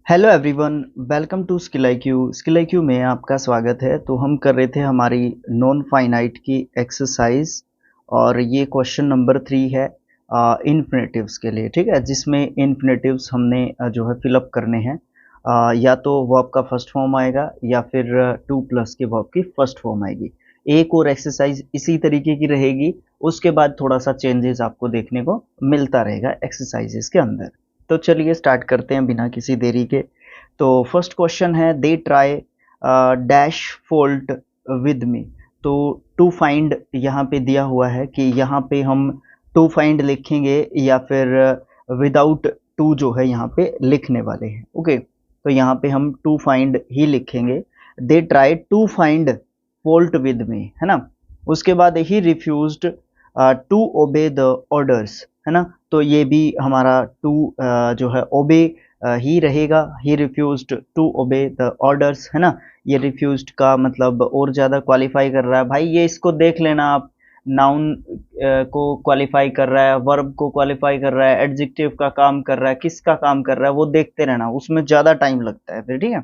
Hello everyone, welcome to skill I Q में आपका स्वागत है। तो हम कर रहे थे हमारी नॉन फाइनाइट की एक्सरसाइज और ये क्वेश्चन नंबर 3 है इन्फिनेटिव्स के लिए। ठीक है, जिसमें इन्फिनेटिव्स हमने जो है फिलअप करने हैं। या तो वर्ब का फर्स्ट फॉर्म आएगा या फिर टू प्लस के वर्ब की फर्स्ट फॉर्म आएगी। एक और एक्सरसाइज इसी तरीके की रहेगी, उसके बाद थोड़ा सा चेंजेस आपको देखने को मिलता रहेगा एक्सरसाइजेस के अंदर। तो चलिए स्टार्ट करते हैं बिना किसी देरी के। तो फर्स्ट क्वेश्चन है, they try dash fault with मी। तो टू फाइंड यहाँ पे दिया हुआ है कि यहाँ पे हम टू फाइंड लिखेंगे या फिर विदाउट टू जो है यहाँ पे लिखने वाले हैं। ओके, तो यहाँ पे हम टू फाइंड ही लिखेंगे। They try to find fault with me, है ना। उसके बाद he refused to obey the orders, है ना। तो ये भी हमारा टू जो है ओबे ही रहेगा। He refused to obey the orders, है ना। ये रिफ्यूज्ड का मतलब और ज़्यादा क्वालिफाई कर रहा है भाई। ये इसको देख लेना आप, नाउन को क्वालिफाई कर रहा है, वर्ब को क्वालिफाई कर रहा है, एडजेक्टिव का काम कर रहा है, किसका काम कर रहा है वो देखते रहना, उसमें ज़्यादा टाइम लगता है फिर। ठीक है,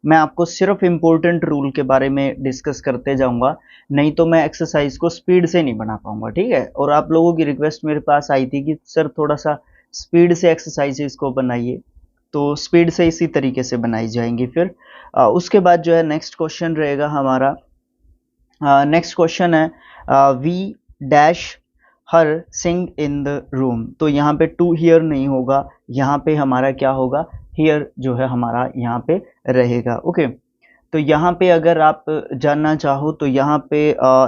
मैं आपको सिर्फ इम्पोर्टेंट रूल के बारे में डिस्कस करते जाऊंगा, नहीं तो मैं एक्सरसाइज को स्पीड से नहीं बना पाऊंगा। ठीक है, और आप लोगों की रिक्वेस्ट मेरे पास आई थी कि सर थोड़ा सा स्पीड से एक्सरसाइजेस को बनाइए, तो स्पीड से इसी तरीके से बनाई जाएंगी फिर। उसके बाद जो है नेक्स्ट क्वेश्चन रहेगा हमारा। नेक्स्ट क्वेश्चन है, we dash her sing in the room. तो यहाँ पे टू हियर नहीं होगा, यहाँ पे हमारा क्या होगा, हियर जो है हमारा यहाँ पे रहेगा। ओके, तो यहाँ पे अगर आप जानना चाहो तो यहाँ पे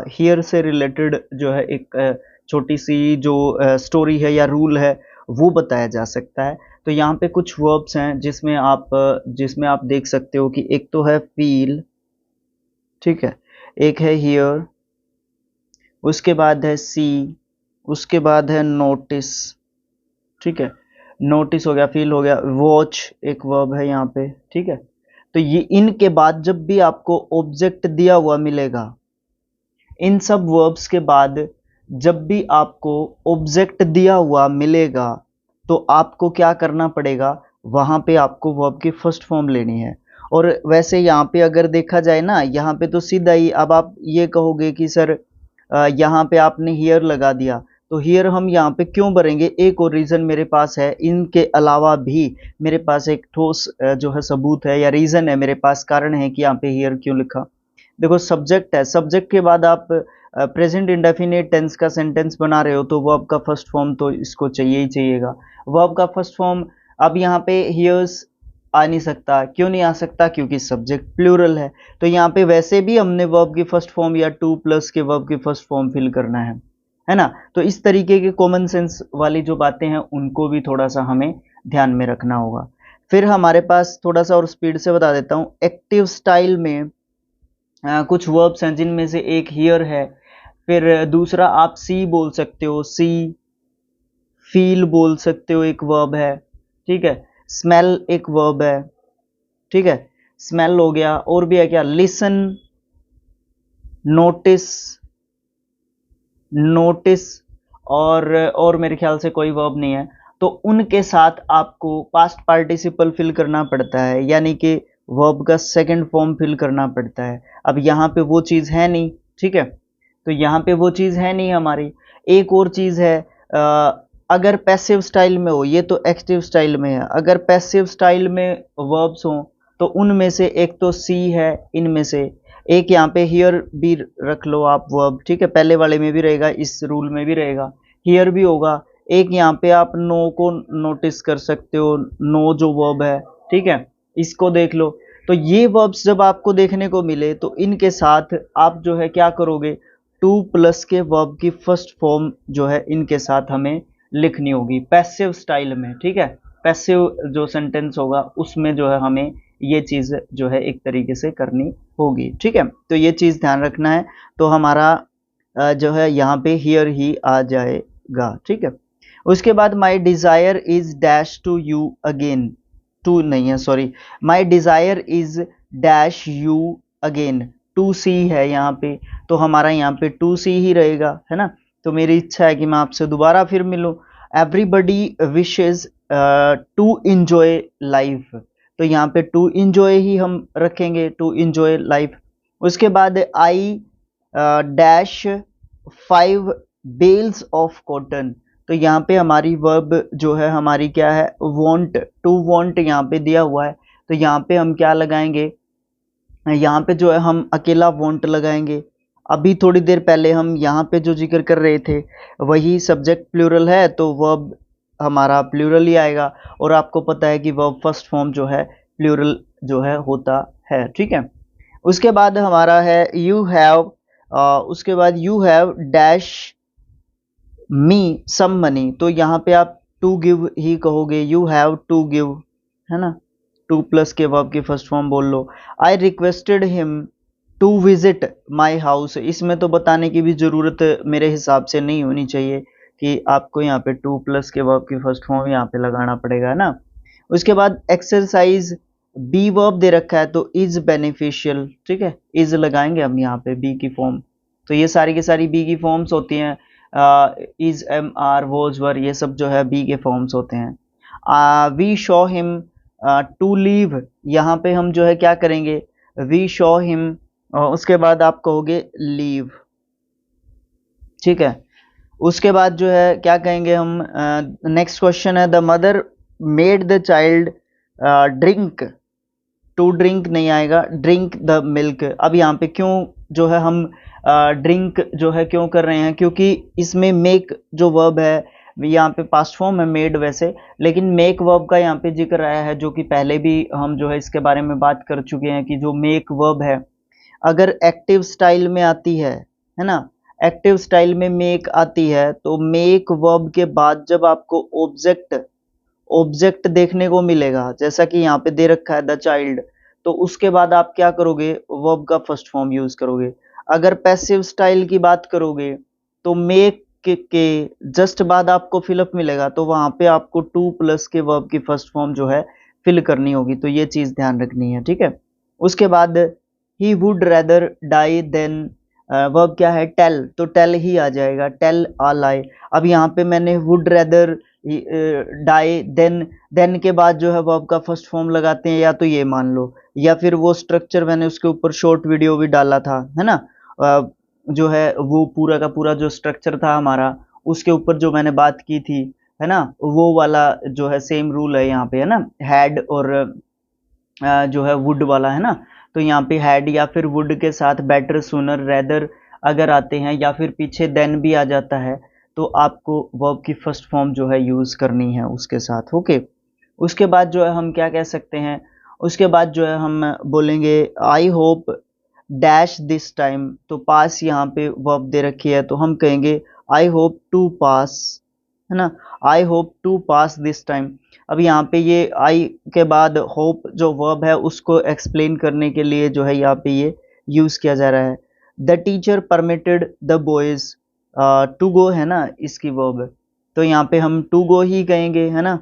हियर से रिलेटेड जो है एक छोटी सी जो स्टोरी है या रूल है वो बताया जा सकता है। तो यहाँ पे कुछ वर्ब्स हैं जिसमें आप देख सकते हो कि एक तो है फील, ठीक है, एक है हियर, उसके बाद है सी, उसके बाद है नोटिस। ठीक है, नोटिस हो गया, फील हो गया, वॉच एक वर्ब है यहाँ पे। ठीक है, तो ये इनके बाद जब भी आपको ऑब्जेक्ट दिया हुआ मिलेगा, इन सब वर्ब्स के बाद जब भी आपको ऑब्जेक्ट दिया हुआ मिलेगा तो आपको क्या करना पड़ेगा, वहां पे आपको वर्ब की फर्स्ट फॉर्म लेनी है। और वैसे यहाँ पे अगर देखा जाए ना, यहाँ पे तो सीधा ही अब आप ये कहोगे कि सर यहाँ पे आपने हियर लगा दिया, तो हियर हम यहाँ पे क्यों भरेंगे। एक और रीज़न मेरे पास है, इनके अलावा भी मेरे पास एक ठोस जो है सबूत है या रीज़न है मेरे पास, कारण है कि यहाँ पे हियर क्यों लिखा। देखो, सब्जेक्ट है, सब्जेक्ट के बाद आप प्रेजेंट इंडेफिनिट टेंस का सेंटेंस बना रहे हो तो वर्ब का फर्स्ट फॉर्म तो इसको चाहिए ही चाहिएगा। वर्ब का फर्स्ट फॉर्म अब यहाँ पे हियर्स आ नहीं सकता। क्यों नहीं आ सकता, क्योंकि सब्जेक्ट प्लूरल है। तो यहाँ पे वैसे भी हमने वर्ब की फर्स्ट फॉर्म या टू प्लस के वर्ब की फर्स्ट फॉर्म फिल करना है ना। तो इस तरीके के कॉमन सेंस वाली जो बातें हैं उनको भी थोड़ा सा हमें ध्यान में रखना होगा। फिर हमारे पास थोड़ा सा और स्पीड से बता देता हूँ, एक्टिव स्टाइल में कुछ वर्ब्स हैं जिनमें से एक हियर है, फिर दूसरा आप सी बोल सकते हो, सी, फील बोल सकते हो, एक वर्ब है। ठीक है, स्मेल एक वर्ब है। ठीक है, स्मेल हो गया, और भी है क्या, लिसन, नोटिस, नोटिस, और मेरे ख्याल से कोई वर्ब नहीं है। तो उनके साथ आपको पास्ट पार्टिसिपल फिल करना पड़ता है, यानी कि वर्ब का सेकंड फॉर्म फिल करना पड़ता है। अब यहाँ पे वो चीज़ है नहीं। ठीक है, तो यहाँ पे वो चीज़ है नहीं हमारी। एक और चीज़ है, अगर पैसिव स्टाइल में हो, ये तो एक्टिव स्टाइल में है, अगर पैसिव स्टाइल में वर्ब्स हों तो उनमें से एक तो सी है, इनमें से एक यहाँ पे हियर भी रख लो आप वर्ब। ठीक है, पहले वाले में भी रहेगा, इस रूल में भी रहेगा, हियर भी होगा। एक यहाँ पे आप नो को नोटिस कर सकते हो, नो जो वर्ब है। ठीक है, इसको देख लो। तो ये वर्ब्स जब आपको देखने को मिले तो इनके साथ आप जो है क्या करोगे, टू प्लस के वर्ब की फर्स्ट फॉर्म जो है इनके साथ हमें लिखनी होगी पैसिव स्टाइल में। ठीक है, पैसिव जो सेंटेंस होगा उसमें जो है हमें ये चीज़ जो है एक तरीके से करनी होगी। ठीक है, तो ये चीज़ ध्यान रखना है। तो हमारा जो है यहाँ पे हियर ही आ जाएगा। ठीक है, उसके बाद my desire is dash to you again, to नहीं है sorry, my desire is dash you again, to see है यहाँ पे, तो हमारा यहाँ पे टू सी ही रहेगा, है ना। तो मेरी इच्छा है कि मैं आपसे दोबारा फिर मिलूं। Everybody wishes to enjoy life, तो यहाँ पे टू इंजॉय ही हम रखेंगे, टू इंजॉय लाइफ। उसके बाद I dash 5 bales of cotton, तो यहाँ पे हमारी वर्ब जो है हमारी क्या है, वॉन्ट, टू वॉन्ट यहाँ पे दिया हुआ है, तो यहाँ पे हम क्या लगाएंगे, यहाँ पे जो है हम अकेला वॉन्ट लगाएंगे। अभी थोड़ी देर पहले हम यहाँ पे जो जिक्र कर रहे थे वही सब्जेक्ट प्लूरल है, तो वर्ब हमारा प्लूरल ही आएगा, और आपको पता है कि वर्ब फर्स्ट फॉर्म जो है प्लूरल जो है होता है, ठीक है। उसके बाद हमारा है यू हैव, उसके बाद you have dash me some money, तो यहाँ पे आप टू गिव ही कहोगे, यू हैव टू गिव, है ना, टू प्लस के वर्ब की फर्स्ट फॉर्म बोल लो। I requested him to visit my house, इसमें तो बताने की भी जरूरत मेरे हिसाब से नहीं होनी चाहिए कि आपको यहाँ पे टू प्लस के वर्ब की फर्स्ट फॉर्म यहाँ पे लगाना पड़ेगा ना। उसके बाद एक्सरसाइज बी वर्ब दे रखा है तो इज बेनिफिशियल, ठीक है, इज लगाएंगे हम यहाँ पे बी की फॉर्म, तो ये सारी की सारी बी की फॉर्म्स होती हैं, is, am, are, was, were, ये सब जो है बी के फॉर्म्स होते हैं। We show him to leave, यहाँ पे हम जो है क्या करेंगे, वी शो हिम, उसके बाद आप कहोगे लीव, ठीक है। उसके बाद जो है क्या कहेंगे हम, नेक्स्ट क्वेश्चन है the mother made the child drink, to drink नहीं आएगा, ड्रिंक द मिल्क। अब यहाँ पे क्यों जो है हम ड्रिंक जो है क्यों कर रहे हैं, क्योंकि इसमें मेक जो वर्ब है यहाँ पे पास्ट फॉर्म है मेड वैसे, लेकिन मेक वर्ब का यहाँ पे जिक्र आया है, जो कि पहले भी हम जो है इसके बारे में बात कर चुके हैं कि जो मेक वर्ब है अगर एक्टिव स्टाइल में आती है ना, एक्टिव स्टाइल में मेक आती है, तो मेक वर्ब के बाद जब आपको ऑब्जेक्ट देखने को मिलेगा, जैसा कि यहाँ पे दे रखा है द चाइल्ड, तो उसके बाद आप क्या करोगे, वर्ब का फर्स्ट फॉर्म यूज करोगे। अगर पैसिव स्टाइल की बात करोगे तो मेक के जस्ट बाद आपको फिलअप मिलेगा, तो वहां पे आपको टू प्लस के वर्ब की फर्स्ट फॉर्म जो है फिल करनी होगी, तो ये चीज ध्यान रखनी है, ठीक है। उसके बाद he would rather die then, verb क्या है, टेल, तो टेल ही आ जाएगा, टेल आ लाई। अब यहाँ पे मैंने वुड रेदर डाई देन के बाद जो है वर्ब का फर्स्ट फॉर्म लगाते हैं, या तो ये मान लो, या फिर वो स्ट्रक्चर मैंने उसके ऊपर शॉर्ट वीडियो भी डाला था, है ना, जो है वो पूरा का पूरा जो स्ट्रक्चर था हमारा, उसके ऊपर जो मैंने बात की थी, है ना, वो वाला जो है सेम रूल है यहाँ पे, है ना, हैड और जो है वुड वाला, है ना, तो यहाँ पे हैड या फिर वुड के साथ बेटर, सुनर, रेदर अगर आते हैं, या फिर पीछे देन भी आ जाता है, तो आपको वर्ब की फर्स्ट फॉर्म जो है यूज करनी है उसके साथ, ओके। उसके बाद जो है हम क्या कह सकते हैं, उसके बाद जो है हम बोलेंगे I hope dash this time, तो पास यहाँ पे वर्ब दे रखी है, तो हम कहेंगे आई होप टू पास, है ना, I hope to pass this time. अब यहाँ पे ये आई के बाद होप जो वर्ब है उसको एक्सप्लेन करने के लिए जो है यहाँ पे ये यूज किया जा रहा है। The teacher permitted the boys to go, है ना इसकी वर्ब, तो यहाँ पे हम टू गो ही कहेंगे, है ना,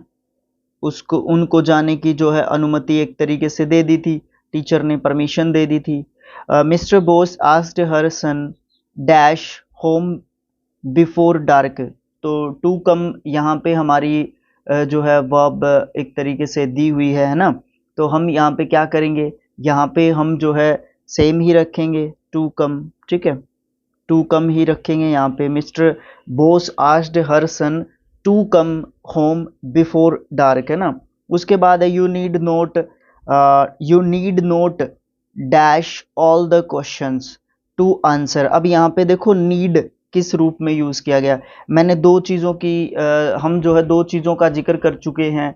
उसको उनको जाने की जो है अनुमति एक तरीके से दे दी थी, टीचर ने परमिशन दे दी थी। मिस्टर बोस आस्क्ड हर सन डैश होम बिफोर डार्क, तो टू कम यहाँ पे हमारी जो है वर्ब एक तरीके से दी हुई है ना, तो हम यहाँ पे क्या करेंगे, यहाँ पे हम जो है सेम ही रखेंगे टू कम, ठीक है, टू कम ही रखेंगे यहाँ पे। Mister Bose asked her son to come home before dark, है ना। उसके बाद है you need not dash all the questions to answer. अब यहाँ पे देखो नीड किस रूप में यूज किया गया, मैंने दो चीजों की हम जो है दो चीजों का जिक्र कर चुके हैं,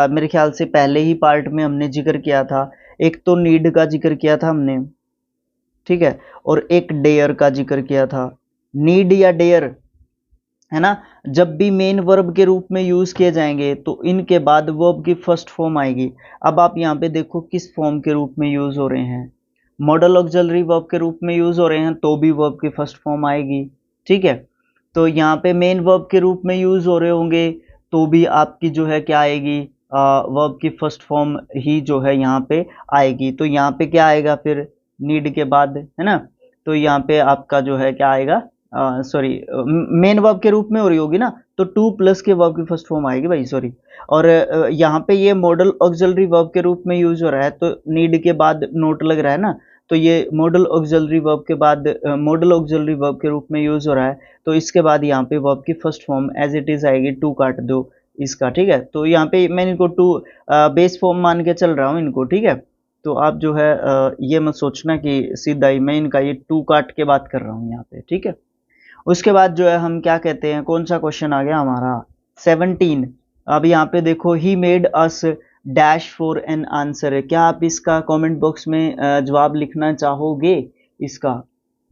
मेरे ख्याल से पहले ही पार्ट में हमने जिक्र किया था। एक तो नीड का जिक्र किया था हमने, ठीक है, और एक डेयर का जिक्र किया था। नीड या डेयर, है ना, जब भी मेन वर्ब के रूप में यूज किए जाएंगे तो इनके बाद वर्ब की फर्स्ट फॉर्म आएगी। अब आप यहाँ पे देखो किस फॉर्म के रूप में यूज हो रहे हैं, मॉडल ऑक्सिलरी वर्ब के रूप में यूज हो रहे हैं, तो भी वर्ब की फर्स्ट फॉर्म आएगी, ठीक है। तो यहाँ पे मेन वर्ब के रूप में यूज हो रहे होंगे तो भी आपकी जो है क्या आएगी, वर्ब की फर्स्ट फॉर्म ही जो है यहाँ पे आएगी। तो यहाँ पे क्या आएगा फिर नीड के बाद, है ना, तो यहाँ पे आपका जो है क्या आएगा, सॉरी, मेन वर्ब के रूप में हो रही होगी ना, तो टू प्लस के वर्ब की फर्स्ट फॉर्म आएगी भाई, सॉरी। और यहाँ पे ये मॉडल ऑक्सिलरी वर्ब के रूप में यूज हो रहा है, तो नीड के बाद नोट लग रहा है ना, तो ये मॉडल ऑक्सिलरी वर्ब के बाद मॉडल ऑक्सिलरी वर्ब के रूप में यूज हो रहा है, तो इसके बाद यहाँ पे वर्ब की first form as it is आएगी, टू काट दो इसका, ठीक है। तो यहाँ पे मैं इनको टू बेस फॉर्म मान के चल रहा हूँ इनको, ठीक है। तो आप जो है ये मत सोचना कि सीधा ही मैं इनका ये टू काट के बात कर रहा हूँ यहाँ पे, ठीक है। उसके बाद जो है हम क्या कहते हैं, कौन सा क्वेश्चन आ गया हमारा 17। अब यहाँ पे देखो, ही made us dash for an answer है, क्या आप इसका कमेंट बॉक्स में जवाब लिखना चाहोगे इसका?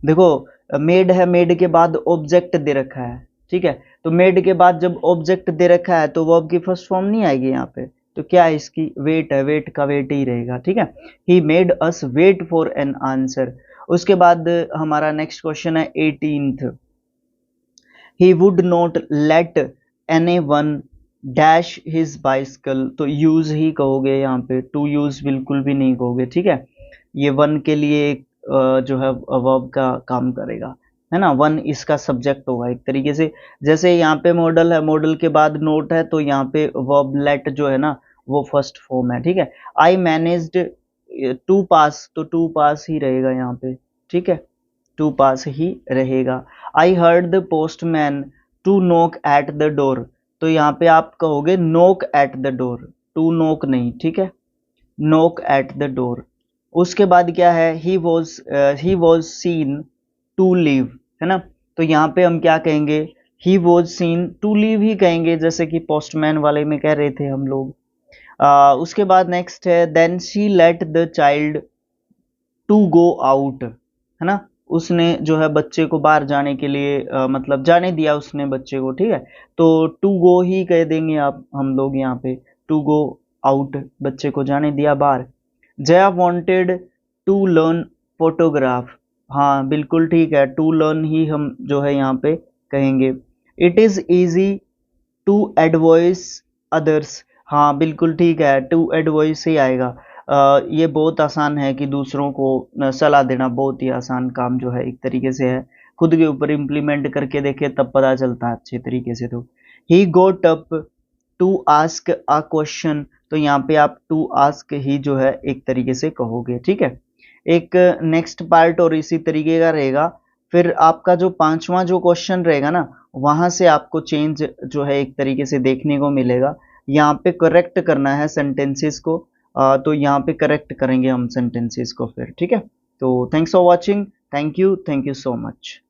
देखो, मेड है, मेड के बाद ऑब्जेक्ट दे रखा है, ठीक है। तो मेड के बाद जब ऑब्जेक्ट दे रखा है तो वर्ब की फर्स्ट फॉर्म नहीं आएगी यहाँ पे, तो क्या है इसकी? वेट है, वेट का वेट ही रहेगा, ठीक है। He made us wait for an answer. उसके बाद हमारा नेक्स्ट क्वेश्चन है 18th। He would not let any one dash his bicycle, तो यूज ही कहोगे यहाँ पे, टू यूज बिल्कुल भी नहीं कहोगे, ठीक है। ये वन के लिए एक जो है वर्ब का काम करेगा, है ना। वन इसका सब्जेक्ट होगा एक तरीके से। जैसे यहाँ पे मॉडल है, मॉडल के बाद नोट है, तो यहाँ पे वर्ब लेट जो है ना वो फर्स्ट फॉर्म है, ठीक है। आई मैनेज्ड टू पास, तो टू पास ही रहेगा यहाँ पे, ठीक है, टू पास ही रहेगा। I heard the postman to knock at the door, तो यहाँ पे आप कहोगे knock at the door, to knock नहीं, ठीक है, नॉक एट द डोर। उसके बाद क्या है, he was seen to leave, है ना। तो यहाँ पे हम क्या कहेंगे, he was seen to leave ही कहेंगे, जैसे कि पोस्टमैन वाले में कह रहे थे हम लोग। उसके बाद नेक्स्ट है, then she let the child to go out, है ना। उसने जो है बच्चे को बाहर जाने के लिए मतलब जाने दिया उसने बच्चे को, ठीक है। तो टू गो ही कह देंगे आप, हम लोग यहाँ पे टू गो आउट, बच्चे को जाने दिया बाहर। Jaya wanted to learn photograph, हाँ बिल्कुल ठीक है, टू लर्न ही हम जो है यहाँ पे कहेंगे। It is easy to advice others, हाँ बिल्कुल ठीक है, टू एडवाइस ही आएगा। ये बहुत आसान है कि दूसरों को सलाह देना, बहुत ही आसान काम जो है एक तरीके से है। खुद के ऊपर इम्प्लीमेंट करके देखे तब पता चलता है अच्छे तरीके से। तो he got up to ask a question, तो यहाँ पे आप टू आस्क ही जो है एक तरीके से कहोगे, ठीक है। एक नेक्स्ट पार्ट और इसी तरीके का रहेगा। फिर आपका जो पांचवा जो क्वेश्चन रहेगा ना, वहां से आपको चेंज जो है एक तरीके से देखने को मिलेगा। यहाँ पे करेक्ट करना है सेंटेंसेस को, तो यहाँ पे करेक्ट करेंगे हम सेंटेंसेस को फिर, ठीक है। तो thanks for watching, thank you so much.